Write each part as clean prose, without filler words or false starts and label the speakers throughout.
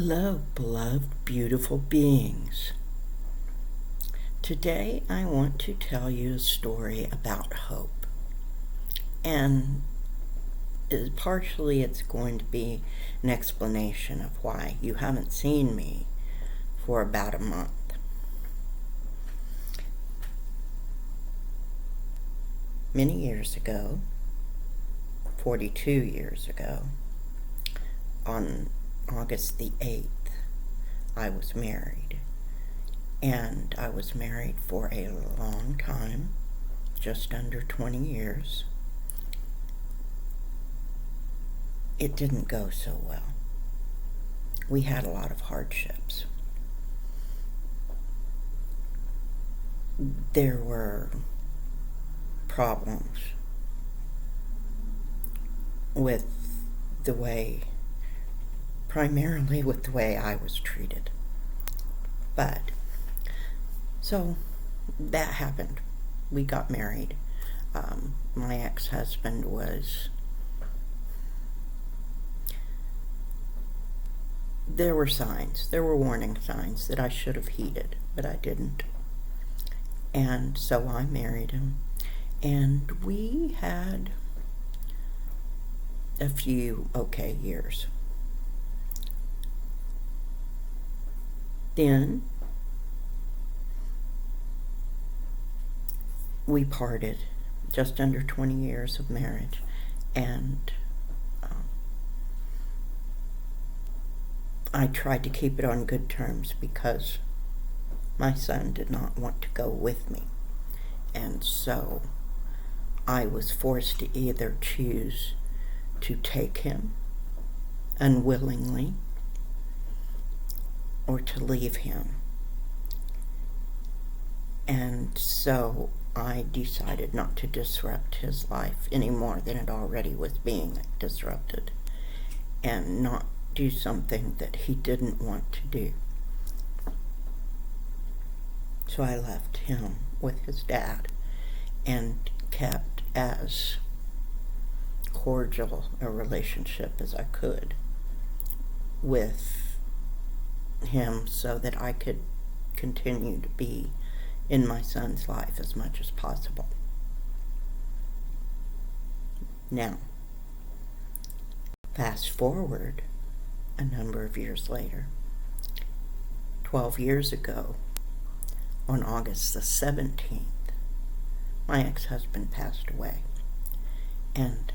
Speaker 1: Hello, beloved, beautiful beings. Today I want to tell you a story about hope. And partially it's going to be an explanation of why you haven't seen me for about a month. Many years ago, 42 years ago, on August the 8th, I was married. And I was married for a long time, just under 20 years. It didn't go so well. We had a lot of hardships. There were problems with primarily with the way I was treated. So that happened. We got married. My ex-husband there were warning signs that I should have heeded, but I didn't. And so I married him, and we had a few okay years. Then we parted, just under 20 years of marriage, and I tried to keep it on good terms because my son did not want to go with me. And so I was forced to either choose to take him unwillingly or to leave him. And so I decided not to disrupt his life any more than it already was being disrupted, and not do something that he didn't want to do. So I left him with his dad and kept as cordial a relationship as I could with him so that I could continue to be in my son's life as much as possible. Now, fast forward a number of years later, 12 years ago, on August the 17th, my ex-husband passed away. And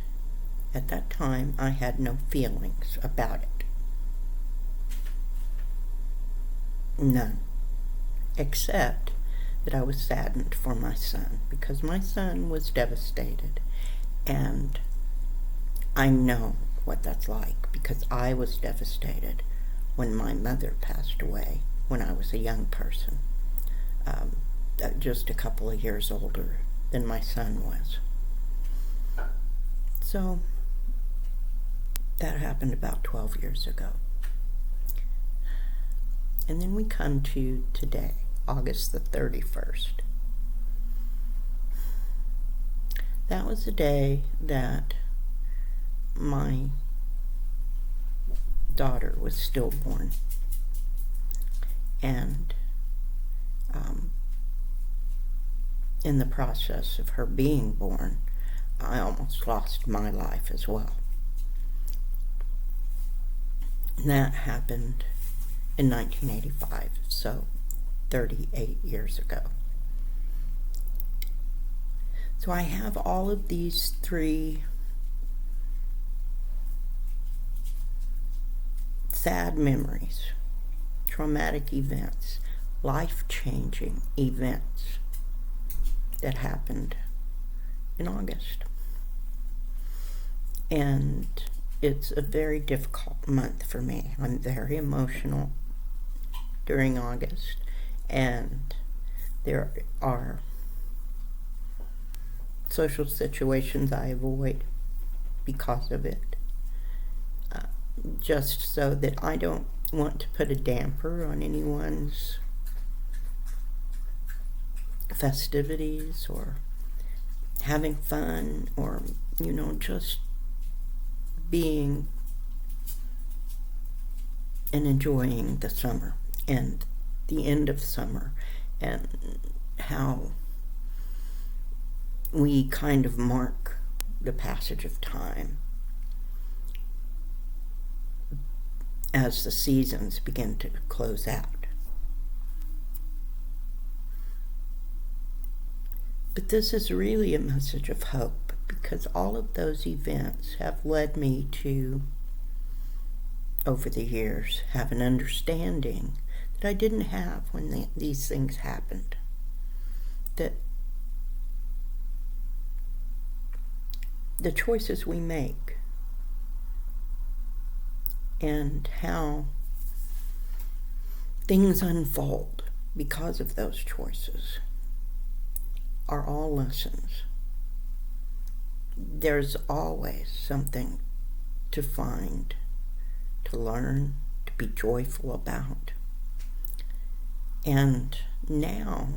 Speaker 1: at that time, I had no feelings about it. None. Except that I was saddened for my son, because my son was devastated. And I know what that's like, because I was devastated when my mother passed away when I was a young person, just a couple of years older than my son was. So that happened about 12 years ago. And then we come to today, August the 31st. That was the day that my daughter was stillborn. And in the process of her being born, I almost lost my life as well. And that happened in 1985, so 38 years ago. So I have all of these three sad memories, traumatic events, life-changing events that happened in August. And it's a very difficult month for me. I'm very emotional during August, and there are social situations I avoid because of it, just so that I don't want to put a damper on anyone's festivities or having fun, or just being and enjoying the summer and the end of summer, and how we kind of mark the passage of time as the seasons begin to close out. But this is really a message of hope, because all of those events have led me to, over the years, have an understanding that I didn't have when these things happened. That the choices we make and how things unfold because of those choices are all lessons. There's always something to find, to learn, to be joyful about. And now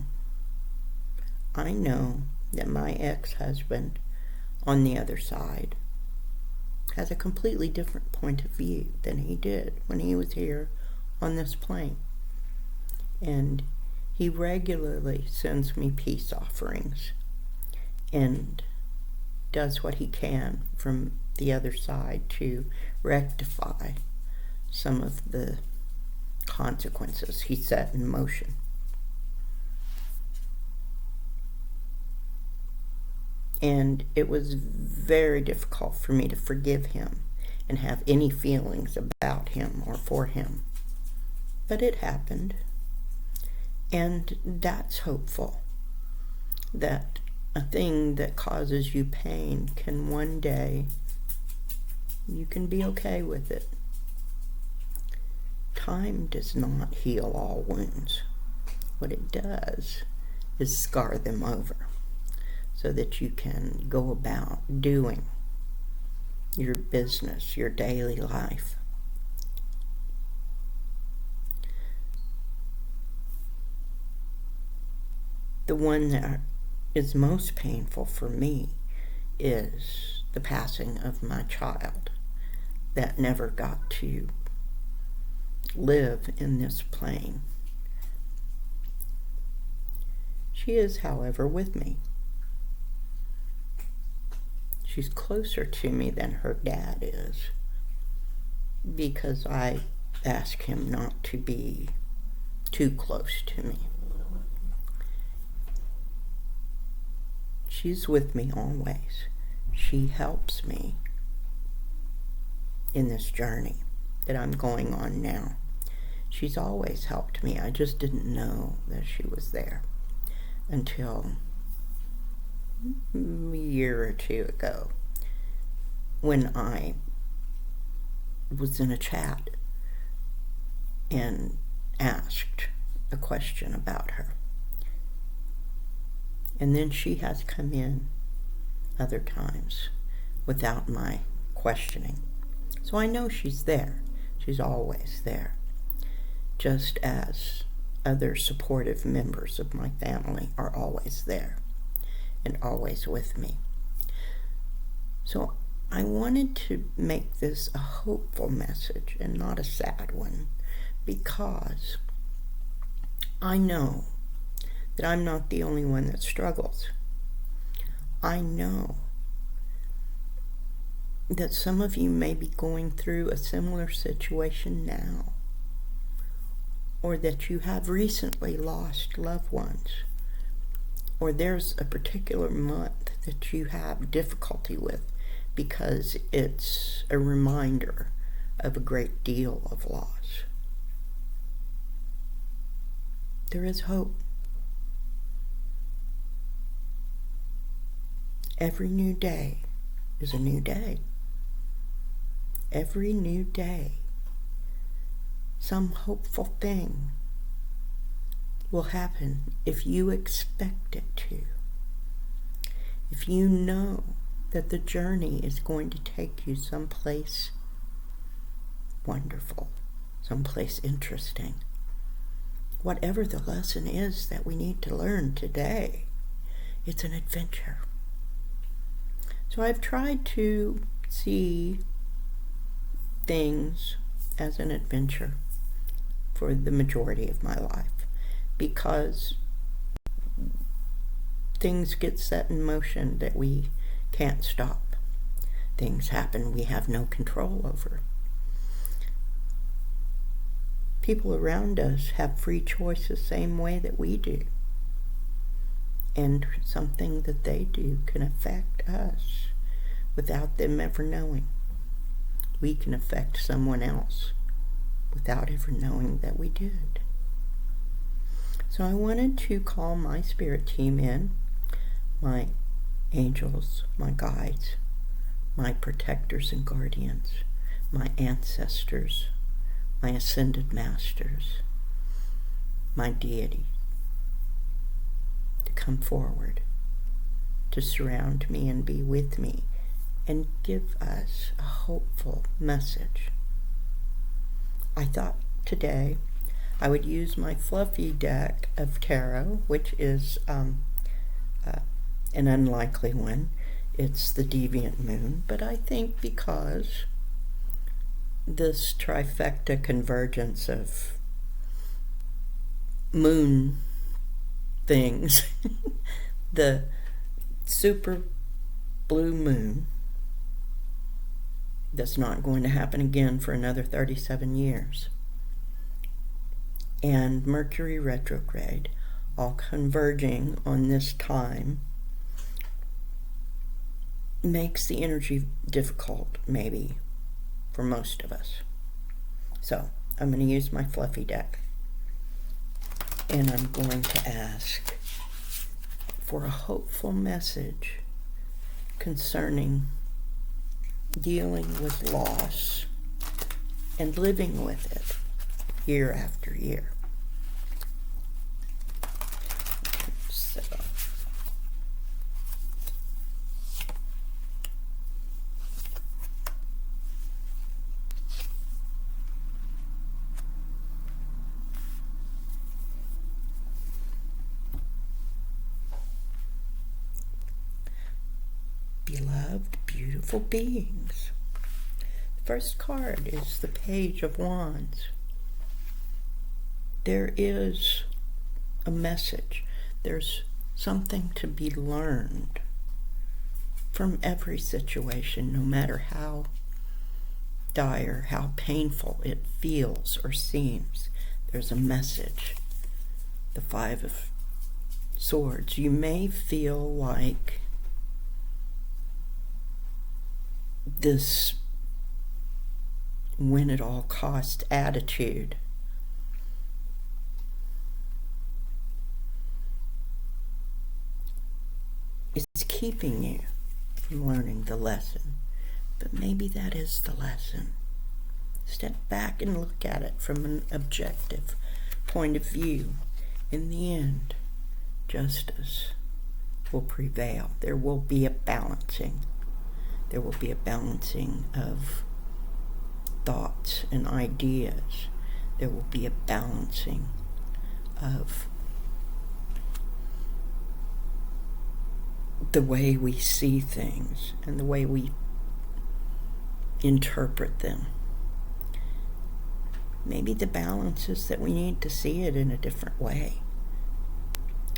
Speaker 1: I know that my ex-husband on the other side has a completely different point of view than he did when he was here on this plane. And he regularly sends me peace offerings and does what he can from the other side to rectify some of the consequences he set in motion. And it was very difficult for me to forgive him and have any feelings about him or for him. But it happened. And that's hopeful, that a thing that causes you pain can one day, you can be okay with it. Time does not heal all wounds. What it does is scar them over so that you can go about doing your business, your daily life. The one that is most painful for me is the passing of my child that never got to live in this plane. She is, however, with me. She's closer to me than her dad is, because I ask him not to be too close to me. She's with me always. She helps me in this journey that I'm going on now. She's always helped me. I just didn't know that she was there until a year or two ago, when I was in a chat and asked a question about her. And then she has come in other times without my questioning. So I know she's there. She's always there. Just as other supportive members of my family are always there and always with me. So I wanted to make this a hopeful message and not a sad one, because I know that I'm not the only one that struggles. I know that some of you may be going through a similar situation now, or that you have recently lost loved ones, or there's a particular month that you have difficulty with because it's a reminder of a great deal of loss. There is hope. Every new day is a new day. Every new day, some hopeful thing will happen if you expect it to. If you know that the journey is going to take you someplace wonderful, someplace interesting. Whatever the lesson is that we need to learn today, it's an adventure. So I've tried to see things as an adventure. for the majority of my life, because things get set in motion that we can't stop. Things happen we have no control over. People around us have free choice the same way that we do. And something that they do can affect us without them ever knowing. We can affect someone else without ever knowing that we did. So I wanted to call my spirit team in, my angels, my guides, my protectors and guardians, my ancestors, my ascended masters, my deity, to come forward, to surround me and be with me, and give us a hopeful message. I thought today I would use my fluffy deck of tarot, which is an unlikely one. It's the Deviant Moon, but I think because this trifecta convergence of moon things, the super blue moon, that's not going to happen again for another 37 years, and Mercury retrograde, all converging on this time, makes the energy difficult, maybe, for most of us. So, I'm going to use my fluffy deck, and I'm going to ask for a hopeful message concerning dealing with loss and living with it year after year. So, beloved, beautiful beings. The first card is the Page of Wands. There is a message. There's something to be learned from every situation, no matter how dire, how painful it feels or seems. There's a message. The Five of Swords. You may feel like this win at all cost attitude is keeping you from learning the lesson. But maybe that is the lesson. Step back and look at it from an objective point of view. In the end, justice will prevail. There will be a balancing. There will be a balancing of thoughts and ideas. There will be a balancing of the way we see things and the way we interpret them. Maybe the balance is that we need to see it in a different way.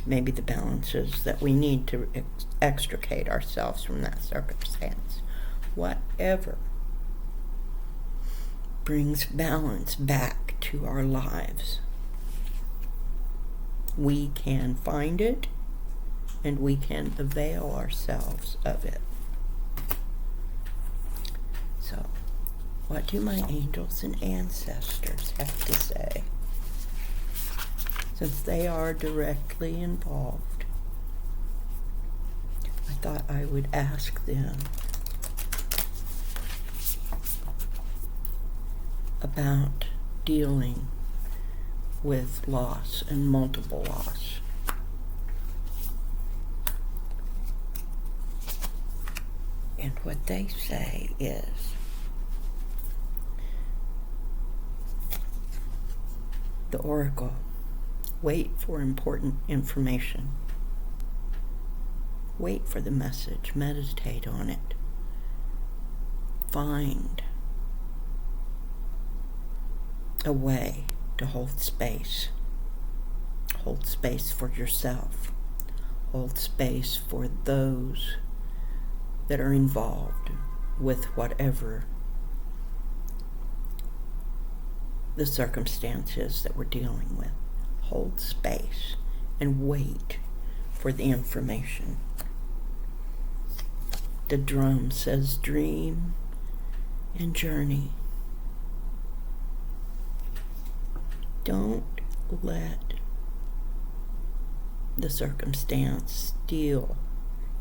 Speaker 1: Maybe the balance is that we need to extricate ourselves from that circumstance. Whatever brings balance back to our lives, we can find it and we can avail ourselves of it. So, what do my angels and ancestors have to say? Since they are directly involved, I thought I would ask them about dealing with loss and multiple loss. And what they say is, the Oracle, wait for important information. Wait for the message. Meditate on it. Find a way to hold space. Hold space for yourself. Hold space for those that are involved with whatever the circumstances that we're dealing with. Hold space and wait for the information. The drum says dream and journey. Don't let the circumstance steal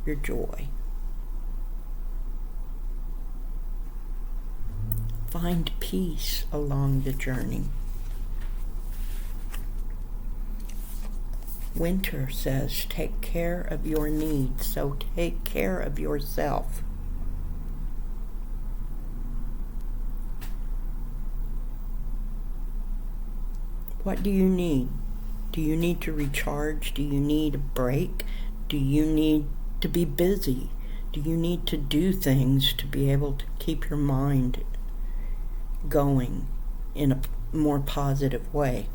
Speaker 1: your joy. Find peace along the journey. Winter says take care of your needs, so take care of yourself. What do you need? Do you need to recharge? Do you need a break? Do you need to be busy? Do you need to do things to be able to keep your mind going in a more positive way?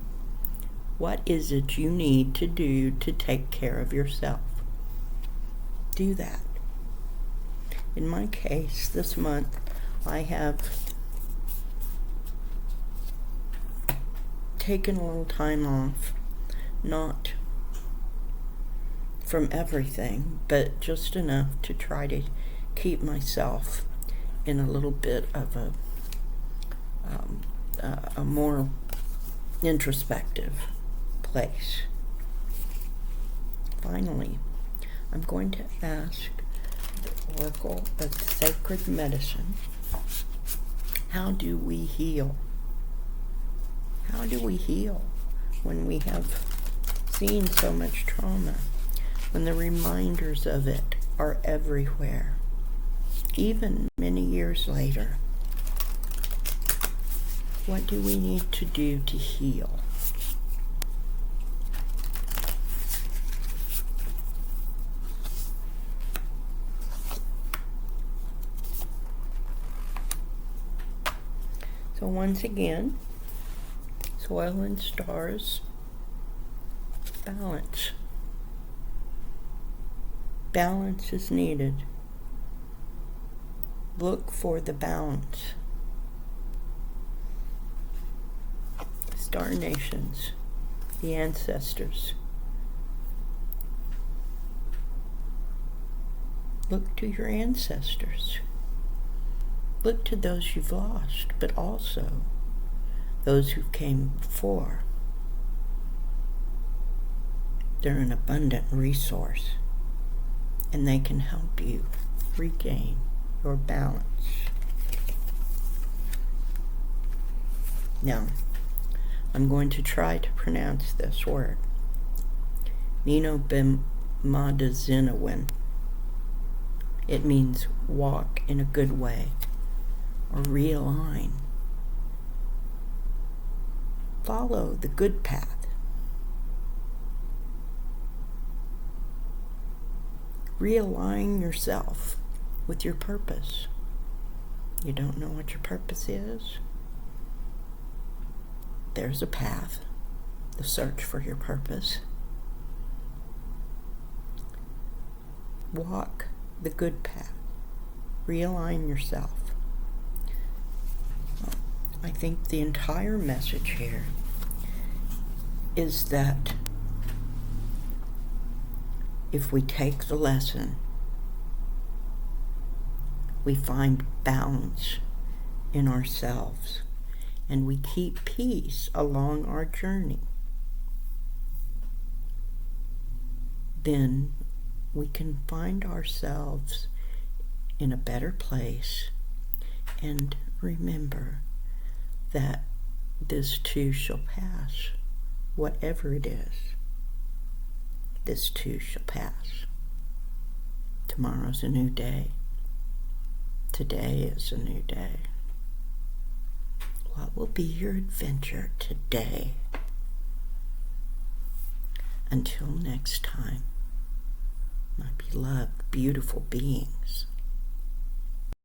Speaker 1: What is it you need to do to take care of yourself? Do that. In my case, this month, I have taken a little time off, not from everything, but just enough to try to keep myself in a little bit of a more introspective place. Finally, I'm going to ask the Oracle of Sacred Medicine, how do we heal? How do we heal when we have seen so much trauma, when the reminders of it are everywhere, even many years later? What do we need to do to heal? So once again, soil and stars, balance. Balance is needed. Look for the balance. Star nations, the ancestors. Look to your ancestors. Look to those you've lost, but also those who came before. They're an abundant resource, and they can help you regain your balance. Now, I'm going to try to pronounce this word. Nino Bimadazinawin. It means walk in a good way or realign. Follow the good path. Realign yourself with your purpose. You don't know what your purpose is? There's a path, the search for your purpose. Walk the good path. Realign yourself. I think the entire message here is that if we take the lesson, we find balance in ourselves, and we keep peace along our journey, then we can find ourselves in a better place and remember that this too shall pass. Whatever it is, this too shall pass. Tomorrow's a new day. Today is a new day. What will be your adventure today? Until next time, my beloved, beautiful beings.